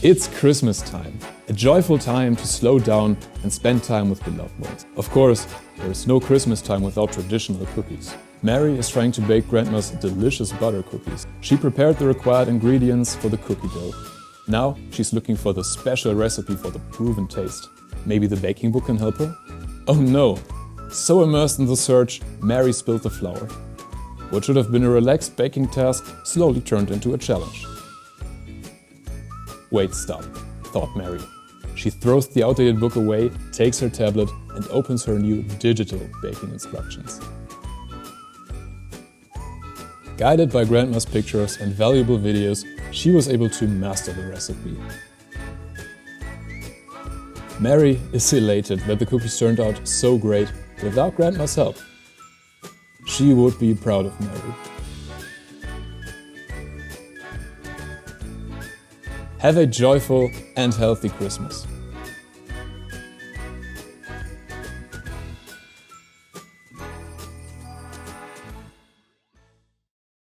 It's Christmas time, a joyful time to slow down and spend time with beloved ones. Of course, there is no Christmas time without traditional cookies. Mary is trying to bake Grandma's delicious butter cookies. She prepared the required ingredients for the cookie dough. Now she's looking for the special recipe for the proven taste. Maybe the baking book can help her? Oh no! So immersed in the search, Mary spilled the flour. What should have been a relaxed baking task slowly turned into a challenge. Wait, stop, thought Mary. She throws the outdated book away, takes her tablet and opens her new digital baking instructions. Guided by Grandma's pictures and valuable videos, she was able to master the recipe. Mary is elated that the cookies turned out so great without Grandma's help. She would be proud of Mary. Have a joyful and healthy Christmas.